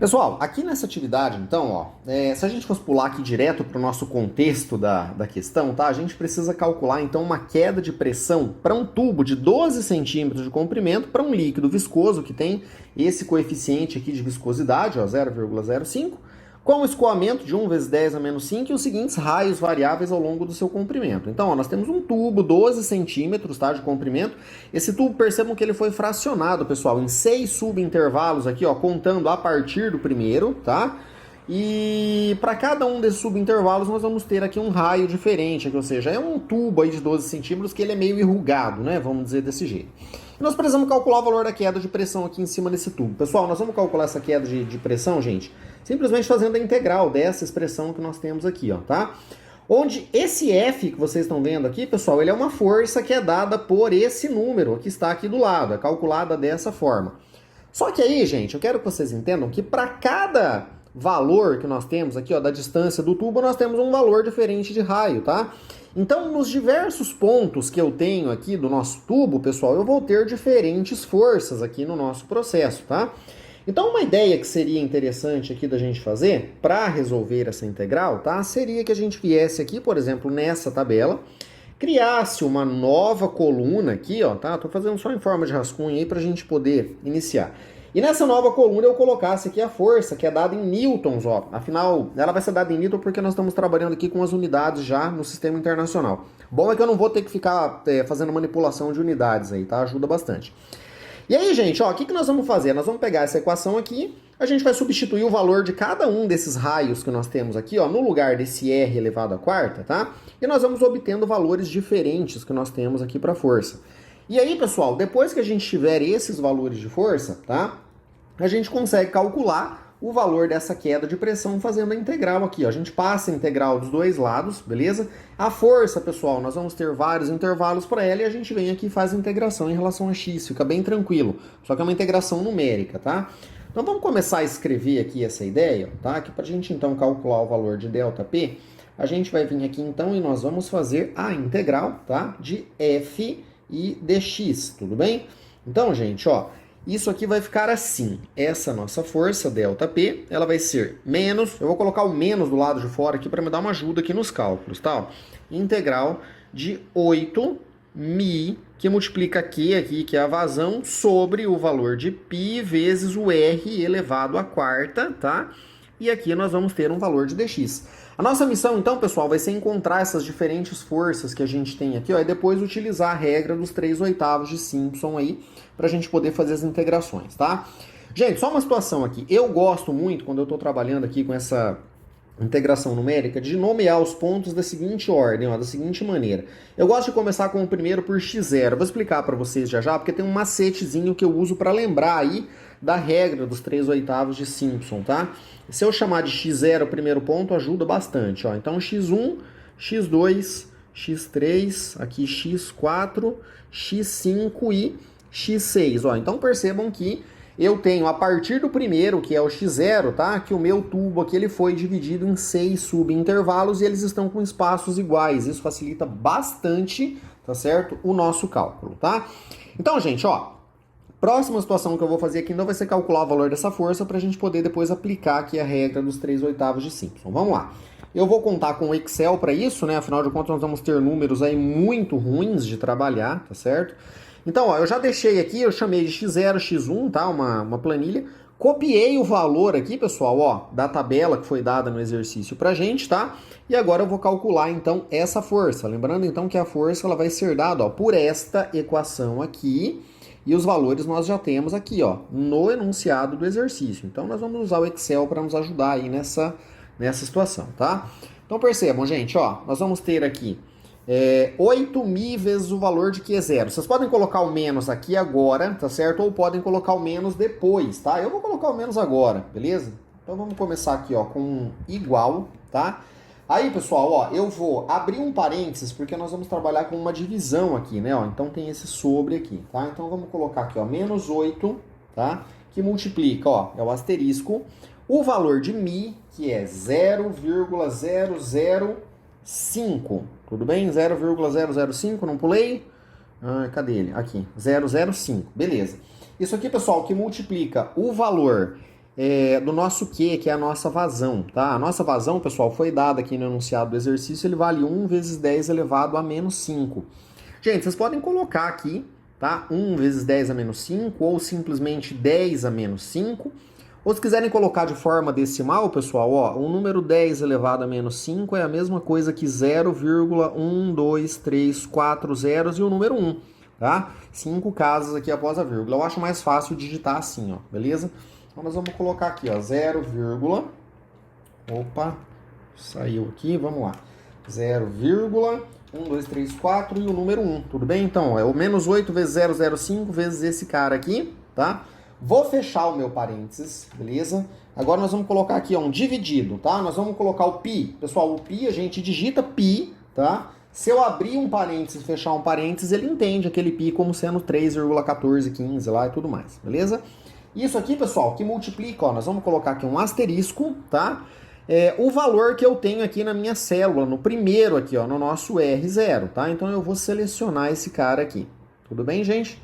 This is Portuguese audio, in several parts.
Pessoal, aqui nessa atividade, então, ó, se a gente fosse pular aqui direto para o nosso contexto da questão, tá? A gente precisa calcular, então, uma queda de pressão para um tubo de 12 centímetros de comprimento para um líquido viscoso que tem esse coeficiente aqui de viscosidade, ó, 0,05, com o escoamento de 1 vezes 10 a menos 5 e os seguintes raios variáveis ao longo do seu comprimento. Então, ó, nós temos um tubo, 12 centímetros, tá, de comprimento. Esse tubo, percebam que ele foi fracionado, pessoal, em 6 subintervalos aqui, ó, contando a partir do primeiro, tá? E para cada um desses subintervalos nós vamos ter aqui um raio diferente, aqui, ou seja, é um tubo aí de 12 centímetros que ele é meio enrugado, né? Vamos dizer desse jeito. E nós precisamos calcular o valor da queda de pressão aqui em cima desse tubo. Pessoal, nós vamos calcular essa queda de pressão, gente, simplesmente fazendo a integral dessa expressão que nós temos aqui, ó, tá? Onde esse F que vocês estão vendo aqui, pessoal, ele é uma força que é dada por esse número que está aqui do lado, é calculada dessa forma. Só que aí, gente, eu quero que vocês entendam que para cada valor que nós temos aqui, ó, da distância do tubo, nós temos um valor diferente de raio, tá? Então, nos diversos pontos que eu tenho aqui do nosso tubo, pessoal, eu vou ter diferentes forças aqui no nosso processo, tá? Então, uma ideia que seria interessante aqui da gente fazer para resolver essa integral, tá? Seria que a gente viesse aqui, por exemplo, nessa tabela, criasse uma nova coluna aqui, ó, tá? Tô fazendo só em forma de rascunho aí para a gente poder iniciar. E nessa nova coluna eu colocasse aqui a força, que é dada em newtons, ó. Afinal, ela vai ser dada em newton porque nós estamos trabalhando aqui com as unidades já no sistema internacional. Bom é que eu não vou ter que ficar fazendo manipulação de unidades aí, tá? Ajuda bastante. E aí, gente, ó, o que nós vamos fazer? Nós vamos pegar essa equação aqui, a gente vai substituir o valor de cada um desses raios que nós temos aqui, ó, no lugar desse R elevado à quarta, tá? E nós vamos obtendo valores diferentes que nós temos aqui para força. E aí, pessoal, depois que a gente tiver esses valores de força, tá? A gente consegue calcular o valor dessa queda de pressão fazendo a integral aqui, ó. A gente passa a integral dos dois lados, beleza? A força, pessoal, nós vamos ter vários intervalos para ela e a gente vem aqui e faz a integração em relação a x, fica bem tranquilo. Só que é uma integração numérica, tá? Então vamos começar a escrever aqui essa ideia, tá? Que para a gente então calcular o valor de ΔP, a gente vai vir aqui então e nós vamos fazer a integral, tá? De f e dx, tudo bem? Então, gente, ó, isso aqui vai ficar assim, essa nossa força, ΔP, ela vai ser menos, eu vou colocar o menos do lado de fora aqui para me dar uma ajuda aqui nos cálculos, tá? Ó, integral de 8μ, que multiplica Q aqui, que é a vazão, sobre o valor de π vezes o R elevado à quarta, tá? E aqui nós vamos ter um valor de dx. A nossa missão, então, pessoal, vai ser encontrar essas diferentes forças que a gente tem aqui, ó, e depois utilizar a regra dos 3/8 de Simpson aí, para a gente poder fazer as integrações, tá? Gente, só uma situação aqui. Eu gosto muito, quando eu estou trabalhando aqui com essa integração numérica, de nomear os pontos da seguinte ordem, ó, da seguinte maneira. Eu gosto de começar com o primeiro por x0. Vou explicar para vocês já, porque tem um macetezinho que eu uso para lembrar aí da regra dos 3/8 de Simpson, tá? Se eu chamar de x0 o primeiro ponto, ajuda bastante, ó. Então, x1, x2, x3, aqui x4, x5 e x6, ó. Então, percebam que eu tenho a partir do primeiro, que é o x0, tá? Que o meu tubo aqui ele foi dividido em 6 subintervalos e eles estão com espaços iguais. Isso facilita bastante, tá certo? O nosso cálculo, tá? Então, gente, ó, próxima situação que eu vou fazer aqui então vai ser calcular o valor dessa força para a gente poder depois aplicar aqui a regra dos 3/8 de Simpson. Vamos lá. Eu vou contar com o Excel para isso, né? Afinal de contas, nós vamos ter números aí muito ruins de trabalhar, tá certo? Então, ó, eu já deixei aqui, eu chamei de x0, x1, tá? Uma planilha. Copiei o valor aqui, pessoal, ó, da tabela que foi dada no exercício pra gente, tá? E agora eu vou calcular, então, essa força. Lembrando, então, que a força ela vai ser dada, ó, por esta equação aqui. E os valores nós já temos aqui, ó, no enunciado do exercício. Então, nós vamos usar o Excel para nos ajudar aí nessa situação, tá? Então, percebam, gente, ó, nós vamos ter aqui 8μ vezes o valor de Q0. Vocês podem colocar o menos aqui agora, tá certo? Ou podem colocar o menos depois, tá? Eu vou colocar o menos agora, beleza? Então vamos começar aqui, ó, com igual, tá? Aí, pessoal, ó, eu vou abrir um parênteses porque nós vamos trabalhar com uma divisão aqui, né? Ó, então tem esse sobre aqui, tá? Então vamos colocar aqui, ó, menos 8, tá? Que multiplica, ó, é o asterisco, o valor de μ, que é 0,005. Tudo bem? 0,005, não pulei? Cadê ele? Aqui, 005. Beleza. Isso aqui, pessoal, que multiplica o valor do nosso Q, que é a nossa vazão, tá? A nossa vazão, pessoal, foi dada aqui no enunciado do exercício, ele vale 1 vezes 10 elevado a menos 5. Gente, vocês podem colocar aqui, tá? 1 vezes 10 a menos 5, ou simplesmente 10 a menos 5. Ou se quiserem colocar de forma decimal, pessoal, ó, o número 10 elevado a menos 5 é a mesma coisa que 0,1, 2, 3, 4 zeros e o número 1, tá? 5 casas aqui após a vírgula. Eu acho mais fácil digitar assim, ó, beleza? Então nós vamos colocar aqui, ó, 0, opa, saiu aqui, vamos lá. 0, 1, 2, 3, 4 e o número 1, tudo bem? Então, é o menos 8 vezes 0,05 vezes esse cara aqui, tá? Vou fechar o meu parênteses, beleza? Agora nós vamos colocar aqui, ó, um dividido, tá? Nós vamos colocar o pi. Pessoal, o pi, a gente digita pi, tá? Se eu abrir um parênteses e fechar um parênteses, ele entende aquele pi como sendo 3,1415 lá e tudo mais, beleza? Isso aqui, pessoal, que multiplica, ó, nós vamos colocar aqui um asterisco, tá? O valor que eu tenho aqui na minha célula, no primeiro aqui, ó, no nosso R0, tá? Então eu vou selecionar esse cara aqui. Tudo bem, gente?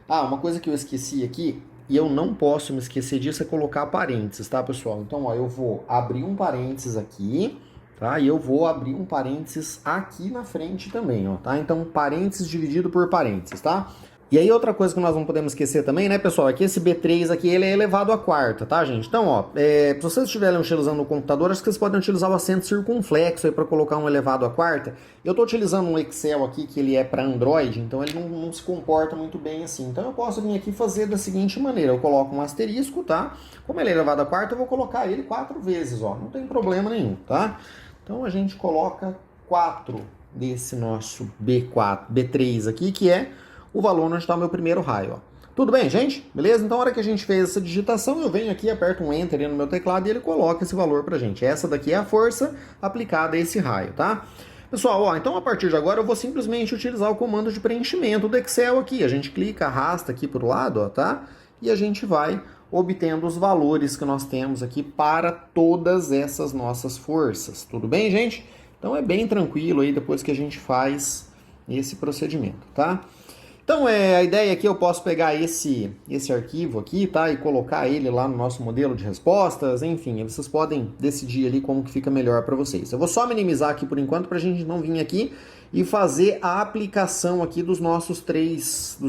Ah, uma coisa que eu esqueci aqui, e eu não posso me esquecer disso, é colocar parênteses, tá, pessoal? Então, ó, eu vou abrir um parênteses aqui, tá? E eu vou abrir um parênteses aqui na frente também, ó, tá? Então, parênteses dividido por parênteses, tá? E aí, outra coisa que nós não podemos esquecer também, né, pessoal, é que esse B3 aqui, ele é elevado à quarta, tá, gente? Então, ó, se vocês estiverem utilizando no computador, acho que vocês podem utilizar o acento circunflexo aí para colocar um elevado à quarta. Eu estou utilizando um Excel aqui, que ele é para Android, então ele não se comporta muito bem assim. Então, eu posso vir aqui fazer da seguinte maneira, eu coloco um asterisco, tá? Como ele é elevado à quarta, eu vou colocar ele 4 vezes, ó, não tem problema nenhum, tá? Então, a gente coloca 4 desse nosso B3 aqui, que é o valor onde está o meu primeiro raio, ó. Tudo bem, gente? Beleza? Então, na hora que a gente fez essa digitação, eu venho aqui, aperto um Enter ali no meu teclado e ele coloca esse valor pra gente. Essa daqui é a força aplicada a esse raio, tá? Pessoal, ó, então a partir de agora eu vou simplesmente utilizar o comando de preenchimento do Excel aqui. A gente clica, arrasta aqui pro lado, ó, tá? E a gente vai obtendo os valores que nós temos aqui para todas essas nossas forças. Tudo bem, gente? Então é bem tranquilo aí depois que a gente faz esse procedimento, tá? Então, a ideia aqui, eu posso pegar esse arquivo aqui, tá? E colocar ele lá no nosso modelo de respostas, enfim, vocês podem decidir ali como que fica melhor para vocês. Eu vou só minimizar aqui por enquanto para a gente não vir aqui e fazer a aplicação aqui dos nossos 3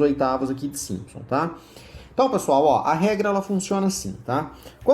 oitavos aqui de Simpson, tá? Então, pessoal, ó, a regra ela funciona assim, tá? Como